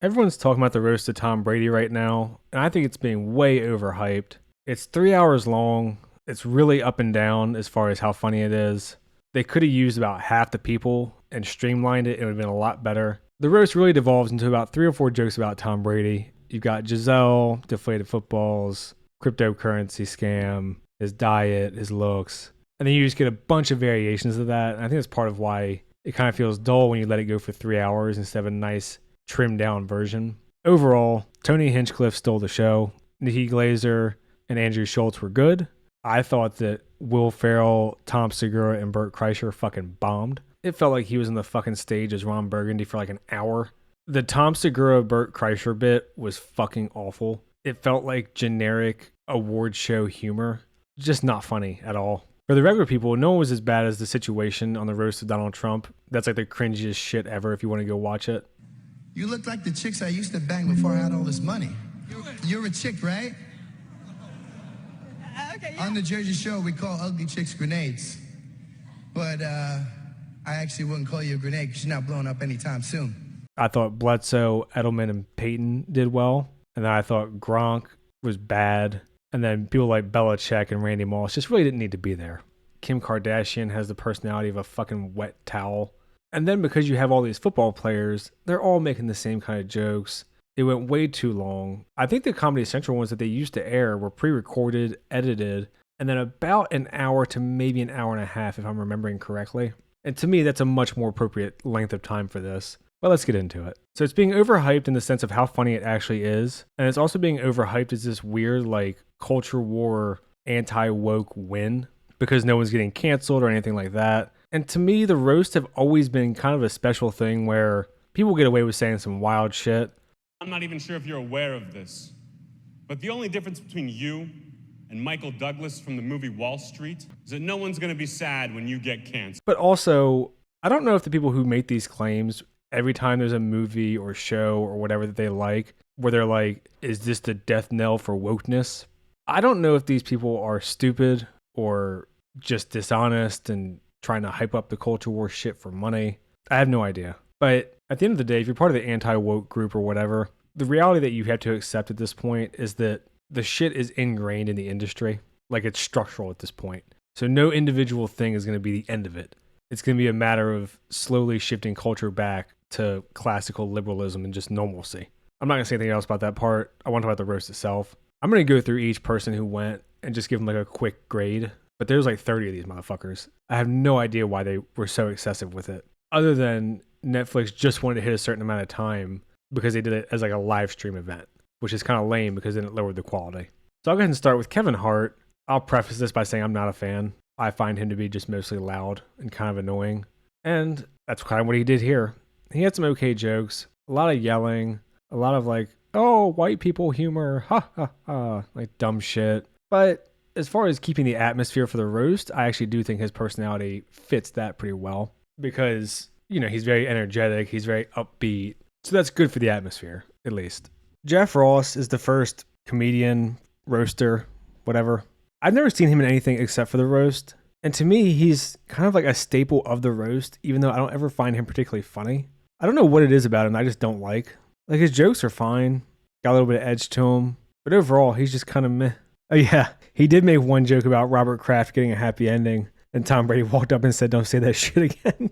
Everyone's talking about the roast of Tom Brady right now, and I think it's being way overhyped. It's 3 hours long. It's really up and down as far as how funny it is. They could have used about half the people and streamlined it. It would have been a lot better. The roast really devolves into about 3 or 4 jokes about Tom Brady. You've got Giselle, deflated footballs, cryptocurrency scam, his diet, his looks. And then you just get a bunch of variations of that. And I think that's part of why it kind of feels dull when you let it go for 3 hours instead of a nice trimmed down version. Overall, Tony Hinchcliffe stole the show. Nikki Glazer and Andrew Schultz were good. I thought that Will Ferrell, Tom Segura, and Burt Kreischer fucking bombed. It felt like he was on the fucking stage as Ron Burgundy for like an hour. The Tom Segura, Burt Kreischer bit was fucking awful. It felt like generic award show humor. Just not funny at all. For the regular people, no one was as bad as the situation on the roast of Donald Trump. That's like the cringiest shit ever if you want to go watch it. You look like the chicks I used to bang before I had all this money. You're a chick, right? Okay, yeah. On the Jersey Shore, we call ugly chicks grenades. But I actually wouldn't call you a grenade because you're not blowing up anytime soon. I thought Bledsoe, Edelman, and Peyton did well. And then I thought Gronk was bad. And then people like Belichick and Randy Moss just really didn't need to be there. Kim Kardashian has the personality of a fucking wet towel. And then because you have all these football players, they're all making the same kind of jokes. It went way too long. I think the Comedy Central ones that they used to air were pre-recorded, edited, and then about an hour to maybe an hour and a half, if I'm remembering correctly. And to me, that's a much more appropriate length of time for this. But let's get into it. So it's being overhyped in the sense of how funny it actually is. And it's also being overhyped as this weird, like, culture war, anti-woke win. Because no one's getting canceled or anything like that. And to me, the roasts have always been kind of a special thing where people get away with saying some wild shit. I'm not even sure if you're aware of this, but the only difference between you and Michael Douglas from the movie Wall Street is that no one's going to be sad when you get canceled. But also, I don't know if the people who make these claims every time there's a movie or show or whatever that they like, where they're like, is this the death knell for wokeness? I don't know if these people are stupid or just dishonest and trying to hype up the culture war shit for money. I have no idea. But at the end of the day, if you're part of the anti-woke group or whatever, the reality that you have to accept at this point is that the shit is ingrained in the industry. Like, it's structural at this point. So no individual thing is going to be the end of it. It's going to be a matter of slowly shifting culture back to classical liberalism and just normalcy. I'm not going to say anything else about that part. I want to talk about the roast itself. I'm going to go through each person who went and just give them like a quick grade. But there's like 30 of these motherfuckers. I have no idea why they were so excessive with it. Other than Netflix just wanted to hit a certain amount of time because they did it as like a live stream event, which is kind of lame because then it lowered the quality. So I'll go ahead and start with Kevin Hart. I'll preface this by saying I'm not a fan. I find him to be just mostly loud and kind of annoying. And that's kind of what he did here. He had some okay jokes, a lot of yelling, a lot of like, oh, white people humor, ha ha ha, like dumb shit. But as far as keeping the atmosphere for the roast, I actually do think his personality fits that pretty well because, you know, he's very energetic, he's very upbeat. So that's good for the atmosphere, at least. Jeff Ross is the first comedian, roaster, whatever. I've never seen him in anything except for the roast. And to me, he's kind of like a staple of the roast, even though I don't ever find him particularly funny. I don't know what it is about him I just don't like. Like, his jokes are fine, got a little bit of edge to him, but overall, he's just kind of meh. Oh yeah, he did make one joke about Robert Kraft getting a happy ending, and Tom Brady walked up and said, don't say that shit again.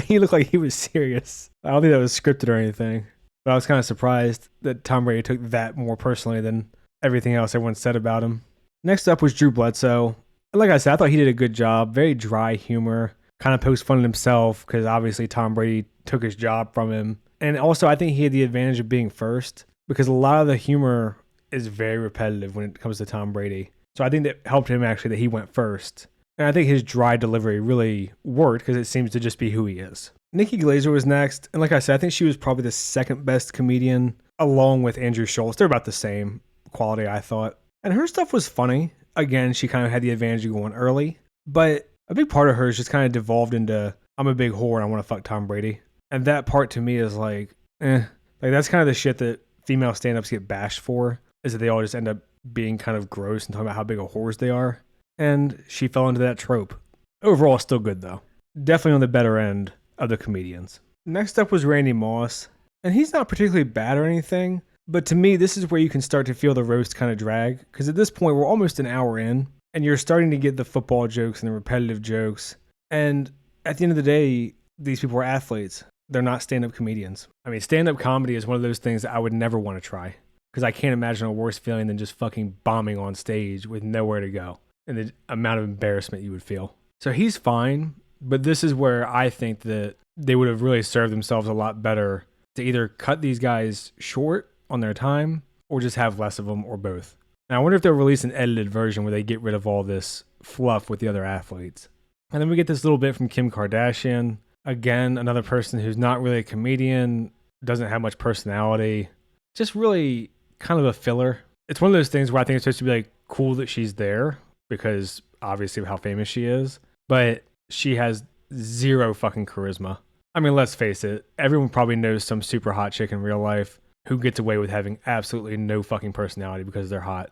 He looked like he was serious. I don't think that was scripted or anything, but I was kind of surprised that Tom Brady took that more personally than everything else everyone said about him. Next up was Drew Bledsoe. And like I said, I thought he did a good job. Very dry humor. Kind of pokes fun at himself because obviously Tom Brady took his job from him. And also, I think he had the advantage of being first because a lot of the humor is very repetitive when it comes to Tom Brady. So I think that helped him actually that he went first. And I think his dry delivery really worked because it seems to just be who he is. Nikki Glazer was next. And like I said, I think she was probably the second best comedian along with Andrew Schultz. They're about the same quality, I thought. And her stuff was funny. Again, she kind of had the advantage of going early. But a big part of hers just kind of devolved into, I'm a big whore and I want to fuck Tom Brady. And that part to me is like, Like, that's kind of the shit that female stand-ups get bashed for, is that they all just end up being kind of gross and talking about how big of whores they are. And she fell into that trope. Overall, still good though. Definitely on the better end of the comedians. Next up was Randy Moss. And he's not particularly bad or anything, but to me, this is where you can start to feel the roast kind of drag, because at this point, we're almost an hour in, and you're starting to get the football jokes and the repetitive jokes. And at the end of the day, these people are athletes. They're not stand-up comedians. I mean, stand-up comedy is one of those things that I would never want to try, because I can't imagine a worse feeling than just fucking bombing on stage with nowhere to go and the amount of embarrassment you would feel. So he's fine, but this is where I think that they would have really served themselves a lot better to either cut these guys short on their time or just have less of them, or both. And I wonder if they'll release an edited version where they get rid of all this fluff with the other athletes. And then we get this little bit from Kim Kardashian. Again, another person who's not really a comedian, doesn't have much personality, just really kind of a filler. It's one of those things where I think it's supposed to be like cool that she's there because obviously of how famous she is, but she has zero fucking charisma. I mean, let's face it, everyone probably knows some super hot chick in real life who gets away with having absolutely no fucking personality because they're hot.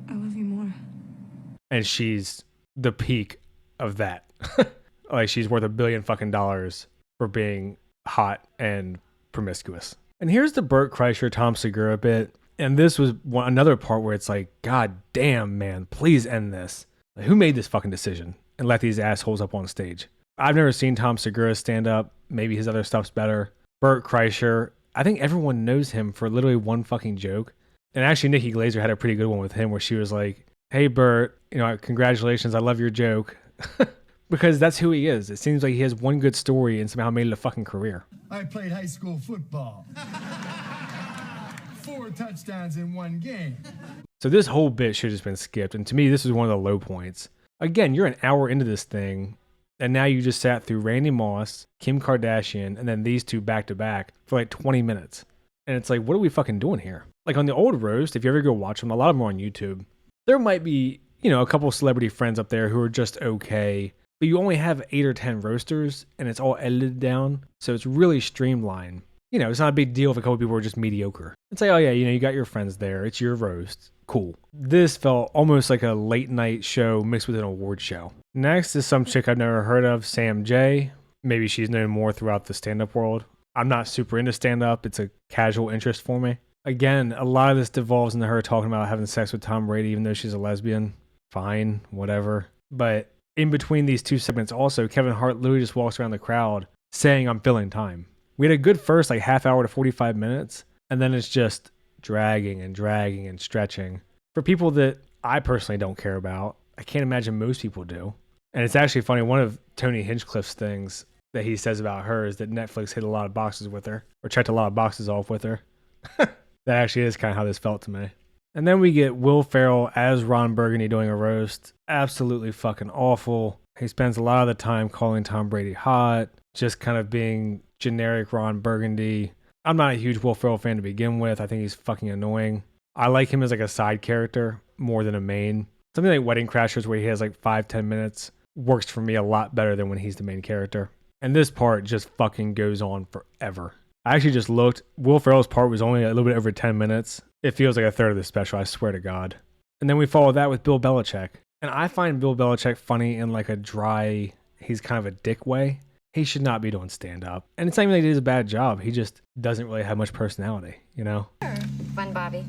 I love you more. And she's the peak of that. Like, she's worth $1 billion fucking dollars for being hot and promiscuous. And here's the Burt Kreischer, Tom Segura bit. And this was another part where it's like, God damn, man, please end this. Like, who made this fucking decision and let these assholes up on stage? I've never seen Tom Segura stand up. Maybe his other stuff's better. Burt Kreischer, I think everyone knows him for literally one fucking joke. And actually, Nikki Glaser had a pretty good one with him where she was like, hey, Burt, congratulations, I love your joke. Because that's who he is. It seems like he has one good story and somehow made it a fucking career. I played high school football. 4 touchdowns in 1 game. So this whole bit should have just been skipped. And to me, this is one of the low points. Again, you're an hour into this thing, and now you just sat through Randy Moss, Kim Kardashian, and then these two back to back for like 20 minutes. And it's like, what are we fucking doing here? Like on the old roast, if you ever go watch them, a lot of them are on YouTube. There might be, a couple celebrity friends up there who are just okay, but you only have 8 or 10 roasters, and it's all edited down, so it's really streamlined. It's not a big deal if a couple people are just mediocre. It's like, oh yeah, you got your friends there. It's your roast. Cool. This felt almost like a late night show mixed with an award show. Next is some chick I've never heard of, Sam J. Maybe she's known more throughout the stand-up world. I'm not super into stand-up. It's a casual interest for me. Again, a lot of this devolves into her talking about having sex with Tom Brady, even though she's a lesbian. Fine, whatever. But in between these two segments also, Kevin Hart literally just walks around the crowd saying, I'm filling time. We had a good first half hour to 45 minutes, and then it's just dragging and stretching. For people that I personally don't care about, I can't imagine most people do. And it's actually funny, one of Tony Hinchcliffe's things that he says about her is that Netflix hit a lot of boxes with her, or checked a lot of boxes off with her. That actually is kind of how this felt to me. And then we get Will Ferrell as Ron Burgundy doing a roast. Absolutely fucking awful. He spends a lot of the time calling Tom Brady hot, just kind of being generic Ron Burgundy. I'm not a huge Will Ferrell fan to begin with. I think he's fucking annoying. I like him as like a side character more than a main. Something like Wedding Crashers where he has like 5-10 minutes works for me a lot better than when he's the main character. And this part just fucking goes on forever. I actually just looked. Will Ferrell's part was only a little bit over 10 minutes. It feels like a third of the special, I swear to God. And then we follow that with Bill Belichick. And I find Bill Belichick funny in like a dry, he's kind of a dick way. He should not be doing stand-up. And it's not even like he did a bad job. He just doesn't really have much personality, Fun Bobby.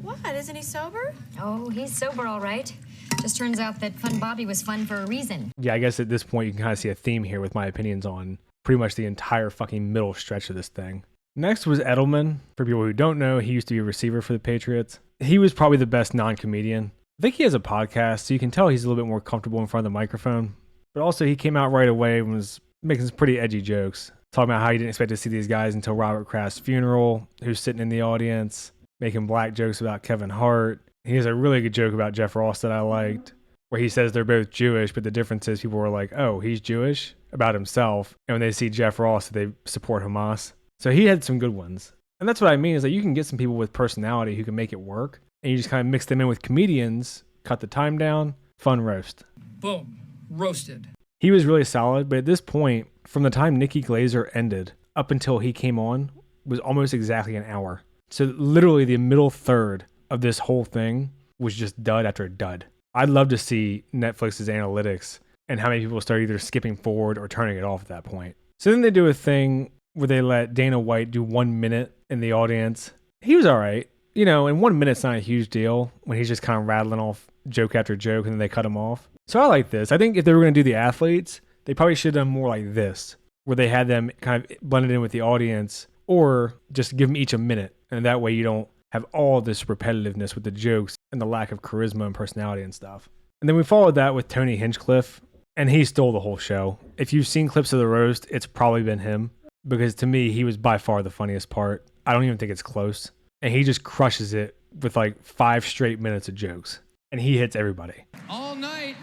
What? Isn't he sober? Oh, he's sober, all right. Just turns out that Fun Bobby was fun for a reason. Yeah, I guess at this point you can kind of see a theme here with my opinions on pretty much the entire fucking middle stretch of this thing. Next was Edelman. For people who don't know, he used to be a receiver for the Patriots. He was probably the best non-comedian. I think he has a podcast, so you can tell he's a little bit more comfortable in front of the microphone. But also he came out right away and was making some pretty edgy jokes. Talking about how he didn't expect to see these guys until Robert Kraft's funeral, who's sitting in the audience, making black jokes about Kevin Hart. He has a really good joke about Jeff Ross that I liked, where he says they're both Jewish, but the difference is people were like, oh, he's Jewish about himself. And when they see Jeff Ross, they support Hamas. So he had some good ones. And that's what I mean is that you can get some people with personality who can make it work. And you just kind of mix them in with comedians, cut the time down, fun roast. Boom. Roasted. He was really solid, but at this point, from the time Nikki Glaser ended up until he came on, was almost exactly an hour. So literally the middle third of this whole thing was just dud after dud. I'd love to see Netflix's analytics and how many people start either skipping forward or turning it off at that point. So then they do a thing where they let Dana White do 1 minute in the audience. He was all right. You know, and 1 minute's not a huge deal when he's just kind of rattling off joke after joke and then they cut him off. So I like this. I think if they were going to do the athletes, they probably should have done more like this, where they had them kind of blended in with the audience, or just give them each a minute. And that way you don't have all this repetitiveness with the jokes and the lack of charisma and personality and stuff. And then we followed that with Tony Hinchcliffe, and he stole the whole show. If you've seen clips of the roast, it's probably been him, because to me, he was by far the funniest part. I don't even think it's close. And he just crushes it with like 5 straight minutes of jokes. And he hits everybody. All night,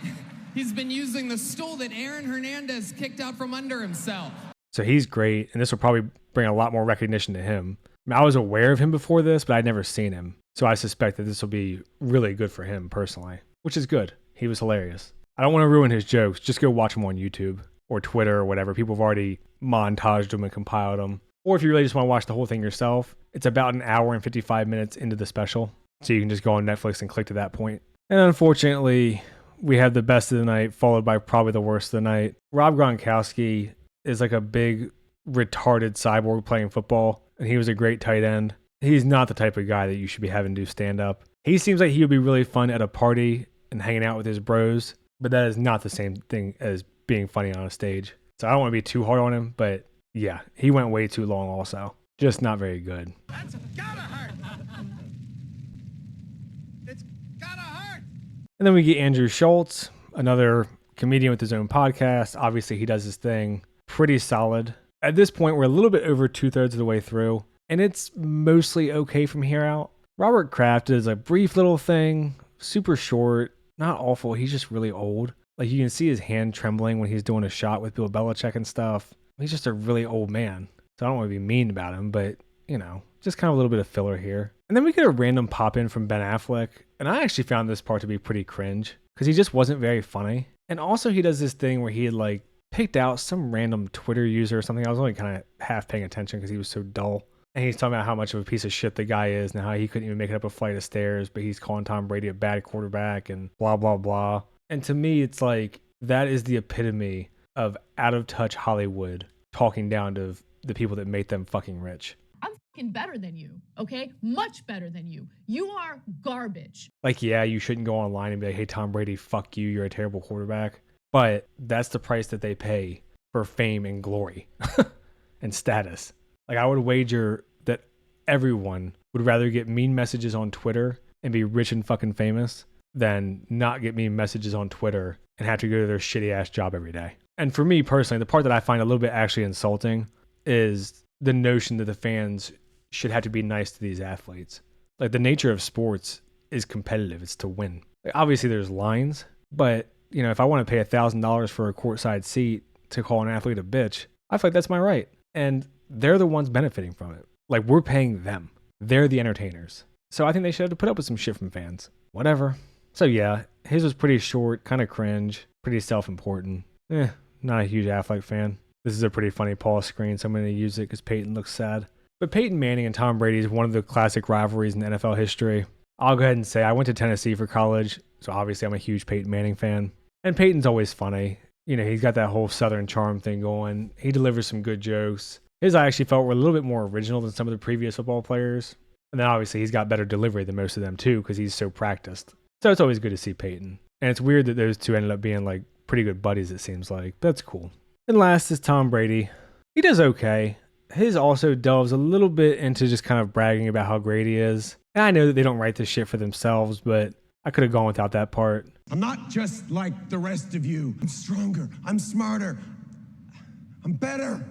he's been using the stool that Aaron Hernandez kicked out from under himself. So he's great, and this will probably bring a lot more recognition to him. I mean, I was aware of him before this, but I'd never seen him. So I suspect that this will be really good for him personally, which is good. He was hilarious. I don't want to ruin his jokes. Just go watch him on YouTube or Twitter or whatever. People have already montaged them and compiled them. Or if you really just want to watch the whole thing yourself, it's about an hour and 55 minutes into the special. So you can just go on Netflix and click to that point. And unfortunately, we have the best of the night, followed by probably the worst of the night. Rob Gronkowski is like a big, retarded cyborg playing football, and he was a great tight end. He's not the type of guy that you should be having do stand-up. He seems like he would be really fun at a party and hanging out with his bros, but that is not the same thing as being funny on a stage. So I don't want to be too hard on him, but yeah, he went way too long also. Just not very good. That's gotta hurt. It's gotta hurt. And then we get Andrew Schultz, another comedian with his own podcast. Obviously, he does his thing. Pretty solid. At this point, we're a little bit over 2/3 of the way through, and it's mostly okay from here out. Robert Kraft is a brief little thing, super short, not awful. He's just really old. Like, you can see his hand trembling when he's doing a shot with Bill Belichick and stuff. He's just a really old man. So I don't want to be mean about him, but, you know, just kind of a little bit of filler here. And then we get a random pop in from Ben Affleck. And I actually found this part to be pretty cringe because he just wasn't very funny. And also he does this thing where he had like picked out some random Twitter user or something. I was only kind of half paying attention because he was so dull. And he's talking about how much of a piece of shit the guy is and how he couldn't even make it up a flight of stairs, but he's calling Tom Brady a bad quarterback and blah, blah, blah. And to me, it's like, that is the epitome of out of touch Hollywood talking down to the people that make them fucking rich. I'm fucking better than you, okay? Much better than you. You are garbage. Like, yeah, you shouldn't go online and be like, hey, Tom Brady, fuck you, you're a terrible quarterback. But that's the price that they pay for fame and glory and status. Like, I would wager that everyone would rather get mean messages on Twitter and be rich and fucking famous than not get mean messages on Twitter and have to go to their shitty ass job every day. And for me personally, the part that I find a little bit actually insulting is the notion that the fans should have to be nice to these athletes. Like, the nature of sports is competitive. It's to win. Like, obviously there's lines, but you know, if I want to pay $1,000 for a courtside seat to call an athlete a bitch, I feel like that's my right. And they're the ones benefiting from it. Like, we're paying them. They're the entertainers. So I think they should have to put up with some shit from fans. Whatever. So yeah, his was pretty short, kind of cringe, pretty self-important. Not a huge Affleck fan. This is a pretty funny pause screen, so I'm going to use it because Peyton looks sad. But Peyton Manning and Tom Brady is one of the classic rivalries in NFL history. I'll go ahead and say I went to Tennessee for college, so obviously I'm a huge Peyton Manning fan. And Peyton's always funny. You know, he's got that whole Southern charm thing going. He delivers some good jokes. His I actually felt were a little bit more original than some of the previous football players. And then obviously he's got better delivery than most of them too because he's so practiced. So it's always good to see Peyton. And it's weird that those two ended up being like pretty good buddies, it seems like. But that's cool. And last is Tom Brady. He does okay. His also delves a little bit into just kind of bragging about how great he is. And I know that they don't write this shit for themselves, but I could have gone without that part. I'm not just like the rest of you. I'm stronger. I'm smarter. I'm better.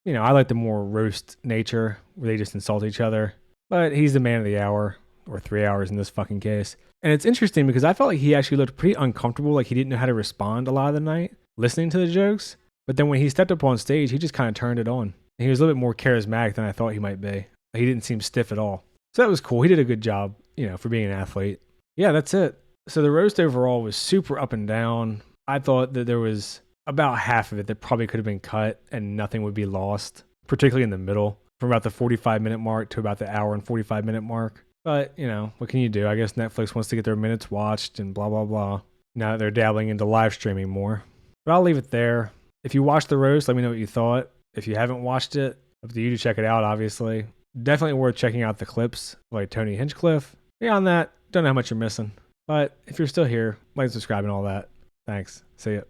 You know, I like the more roast nature where they just insult each other. But he's the man of the hour, or 3 hours in this fucking case. And it's interesting because I felt like he actually looked pretty uncomfortable, like he didn't know how to respond a lot of the night, listening to the jokes. But then when he stepped up on stage, he just kind of turned it on. And he was a little bit more charismatic than I thought he might be. He didn't seem stiff at all. So that was cool. He did a good job, you know, for being an athlete. Yeah, that's it. So the roast overall was super up and down. I thought that there was about half of it that probably could have been cut and nothing would be lost, particularly in the middle, from about the 45-minute mark to about the hour and 45-minute mark. But, you know, what can you do? I guess Netflix wants to get their minutes watched and blah, blah, blah. Now that they're dabbling into live streaming more. But I'll leave it there. If you watched the roast, let me know what you thought. If you haven't watched it, up to you to check it out, obviously. Definitely worth checking out the clips like Tony Hinchcliffe. Beyond that, don't know how much you're missing. But if you're still here, like and subscribe and all that. Thanks. See ya.